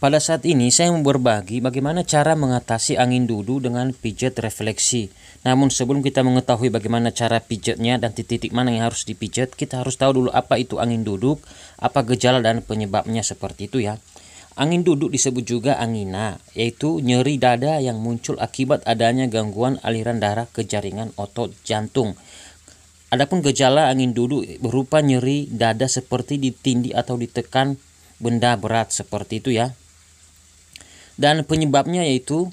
Pada saat ini saya mau berbagi bagaimana cara mengatasi angin dudu dengan pijat refleksi. Namun sebelum kita mengetahui bagaimana cara pijatnya dan titik mana yang harus dipijat, kita harus tahu dulu apa itu angin duduk, apa gejala dan penyebabnya seperti itu ya. Angin duduk disebut juga angina, yaitu nyeri dada yang muncul akibat adanya gangguan aliran darah ke jaringan otot jantung. Adapun gejala angin duduk berupa nyeri dada seperti ditindih atau ditekan benda berat seperti itu ya. Dan penyebabnya yaitu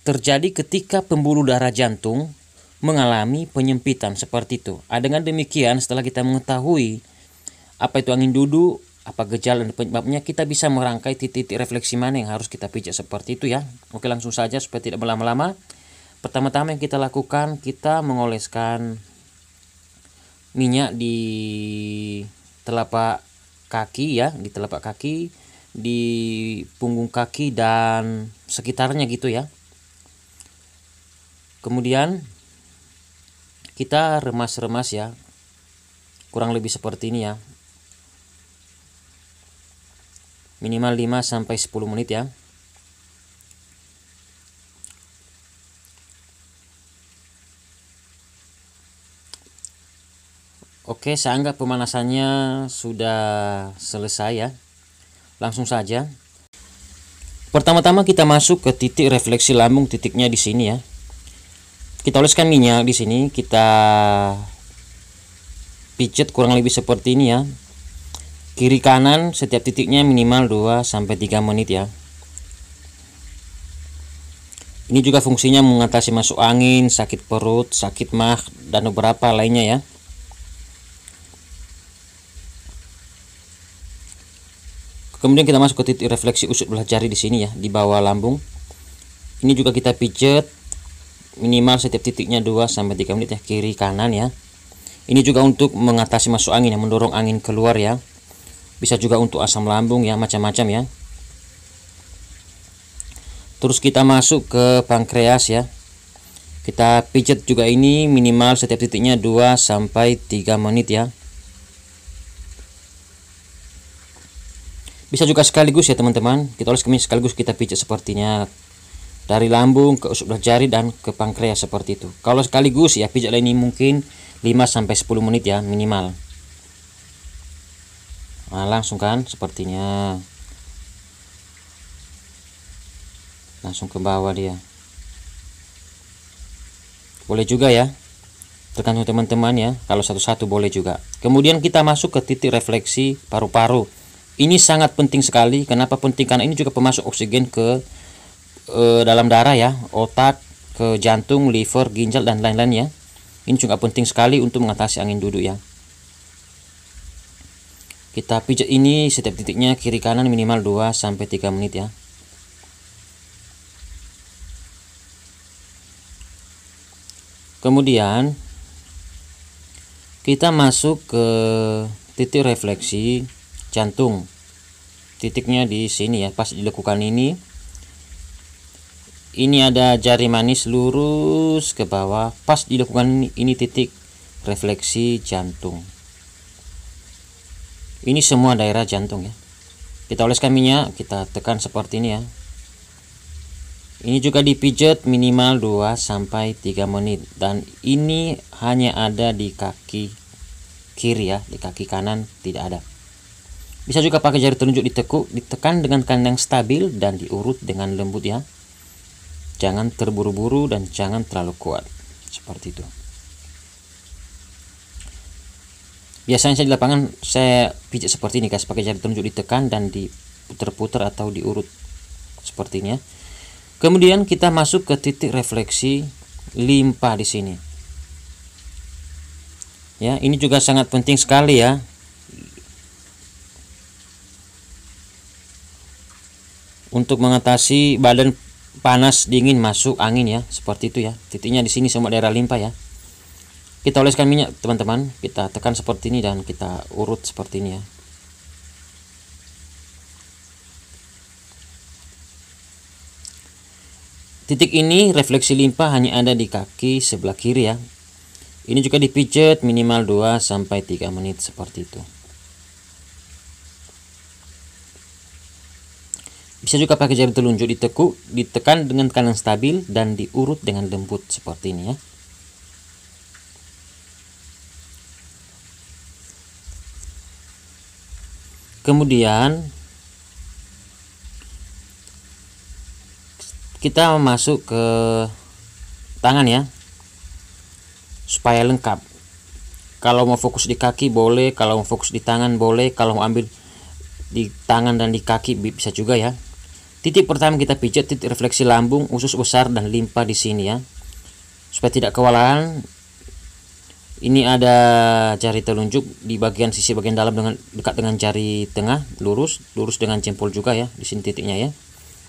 terjadi ketika pembuluh darah jantung mengalami penyempitan seperti itu. Dengan demikian, setelah kita mengetahui apa itu angin duduk, apa gejala dan penyebabnya, kita bisa merangkai titik-titik refleksi mana yang harus kita pijat seperti itu ya. Oke, langsung saja supaya tidak berlama-lama. Pertama-tama yang kita lakukan, kita mengoleskan minyak di telapak kaki ya, di telapak kaki, di punggung kaki dan sekitarnya gitu ya. Kemudian kita remas-remas ya, kurang lebih seperti ini ya, minimal 5-10 menit ya. Oke, saya anggap pemanasannya sudah selesai ya. Langsung saja. Pertama-tama kita masuk ke titik refleksi lambung, titiknya di sini ya. Kita oleskan minyak di sini, kita pijat kurang lebih seperti ini ya. Kiri kanan setiap titiknya minimal 2-3 menit ya. Ini juga fungsinya mengatasi masuk angin, sakit perut, sakit mah dan beberapa lainnya ya. Kemudian kita masuk ke titik refleksi usut belah jari di sini ya, di bawah lambung. Ini juga kita pijat minimal setiap titiknya 2-3 menit ya, kiri kanan ya. Ini juga untuk mengatasi masuk angin ya, mendorong angin keluar ya. Bisa juga untuk asam lambung ya, macam-macam ya. Terus kita masuk ke pankreas ya. Kita pijat juga ini minimal setiap titiknya 2-3 menit ya. Bisa juga sekaligus ya teman-teman, kita oles kemis sekaligus kita pijat sepertinya dari lambung ke usut belah jari dan ke pankreas seperti itu. Kalau sekaligus ya pijat ini mungkin 5-10 menit ya minimal. Nah, langsung kan sepertinya, langsung ke bawah dia. Boleh juga ya, tergantung teman-teman ya, kalau satu-satu boleh juga. Kemudian kita masuk ke titik refleksi paru-paru. Ini sangat penting sekali. Kenapa penting? Karena ini juga pemasok oksigen ke dalam darah ya, otak, ke jantung, liver, ginjal dan lain-lain ya. Ini juga penting sekali untuk mengatasi angin duduk ya. Kita pijat ini setiap titiknya kiri kanan minimal 2-3 menit ya. Kemudian kita masuk ke titik refleksi jantung. Titiknya di sini ya, pas dilekukan ini. Ini ada jari manis lurus ke bawah, pas dilekukan ini titik refleksi jantung. Ini semua daerah jantung ya. Kita oleskan minyak, kita tekan seperti ini ya. Ini juga dipijat minimal 2-3 menit, dan ini hanya ada di kaki kiri ya, di kaki kanan tidak ada. Bisa juga pakai jari telunjuk ditekuk, ditekan dengan kandang stabil dan diurut dengan lembut ya. Jangan terburu-buru dan jangan terlalu kuat. Seperti itu. Biasanya saya di lapangan saya pijat seperti ini guys, pakai jari telunjuk ditekan dan diputar-putar atau diurut seperti ini ya. Kemudian kita masuk ke titik refleksi limpa di sini. Ya, ini juga sangat penting sekali ya. Untuk mengatasi badan panas dingin masuk angin ya, seperti itu ya. Titiknya di sini semua daerah limpa ya. Kita oleskan minyak teman-teman, kita tekan seperti ini dan kita urut seperti ini ya. Titik ini refleksi limpa hanya ada di kaki sebelah kiri ya. Ini juga dipijat minimal 2-3 menit seperti itu. Bisa juga pakai jari telunjuk ditekuk, ditekan dengan tekanan stabil dan diurut dengan lembut seperti ini ya. Kemudian kita masuk ke tangan ya, supaya lengkap. Kalau mau fokus di kaki boleh, kalau mau fokus di tangan boleh, kalau mau ambil di tangan dan di kaki bisa juga ya. Titik pertama kita pijat titik refleksi lambung, usus besar dan limpa di sini ya. Supaya tidak kewalahan, ini ada jari telunjuk di bagian sisi bagian dalam dengan dekat dengan jari tengah, lurus dengan jempol juga ya, di sini titiknya ya.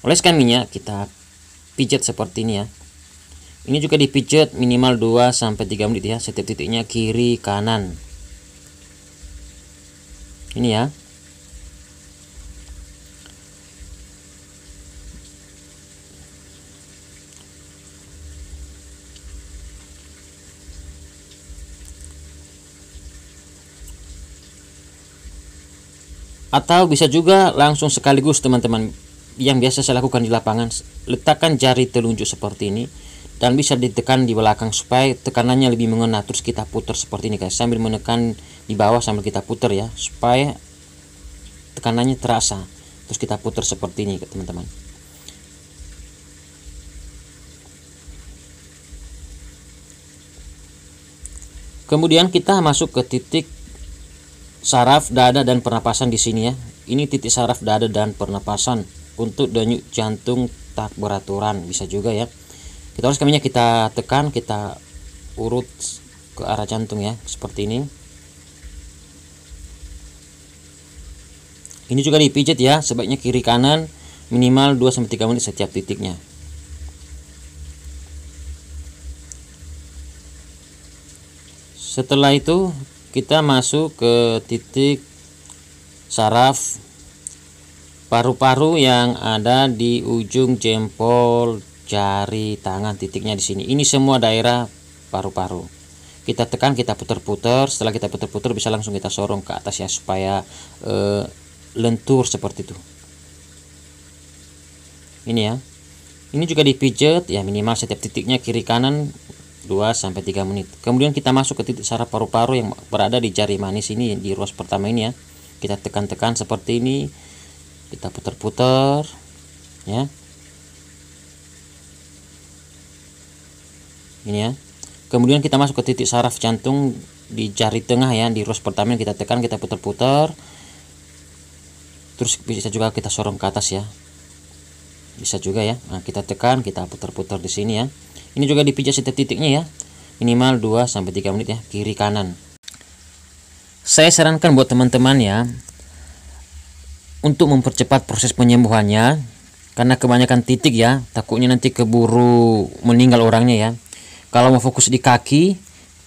Oleskan minyak, kita pijat seperti ini ya. Ini juga dipijat minimal 2 sampai 3 menit ya, setiap titiknya kiri kanan. Ini ya. Atau bisa juga langsung sekaligus teman-teman, yang biasa saya lakukan di lapangan. Letakkan jari telunjuk seperti ini dan bisa ditekan di belakang supaya tekanannya lebih mengena. Terus kita putar seperti ini guys, sambil menekan di bawah sambil kita putar ya, supaya tekanannya terasa. Terus kita putar seperti ini teman-teman. Kemudian kita masuk ke titik saraf dada dan pernapasan di sini ya. Ini titik saraf dada dan pernapasan untuk denyut jantung tak beraturan, bisa juga ya. Kita harus minyak, kita tekan, kita urut ke arah jantung ya, seperti ini. Ini juga dipijat ya, sebaiknya kiri kanan minimal 2 sampai 3 menit setiap titiknya. Setelah itu kita masuk ke titik saraf paru-paru yang ada di ujung jempol jari tangan, titiknya di sini. Ini semua daerah paru-paru. Kita tekan, kita putar-putar. Setelah kita putar-putar bisa langsung kita sorong ke atas ya, supaya lentur seperti itu. Ini ya. Ini juga dipijat ya, minimal setiap titiknya kiri kanan 2 sampai 3 menit. Kemudian kita masuk ke titik saraf paru-paru yang berada di jari manis ini, di ruas pertama ini ya. Kita tekan-tekan seperti ini. Kita putar-putar ya. Ini ya. Kemudian kita masuk ke titik saraf jantung di jari tengah ya, di ruas pertama. Kita tekan, kita putar-putar. Terus bisa juga kita sorong ke atas ya. Bisa juga ya. Nah, kita tekan, kita putar-putar di sini ya. Ini juga dipijat setiap titiknya ya, minimal 2 sampai 3 menit ya, kiri kanan. Saya sarankan buat teman-teman ya, untuk mempercepat proses penyembuhannya, karena kebanyakan titik ya, takutnya nanti keburu meninggal orangnya ya. Kalau mau fokus di kaki,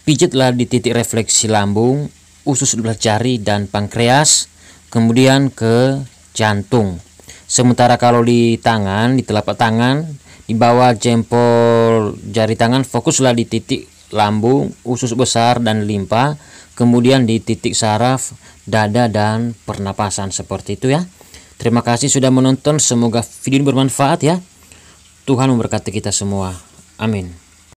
pijatlah di titik refleksi lambung, usus sebelah jari dan pankreas, kemudian ke jantung. Sementara kalau di tangan, di telapak tangan, di bawah jempol jari tangan, fokuslah di titik lambung, usus besar dan limpa, kemudian di titik saraf dada dan pernapasan, seperti itu ya. Terima kasih sudah menonton, semoga video ini bermanfaat ya. Tuhan memberkati kita semua. Amin.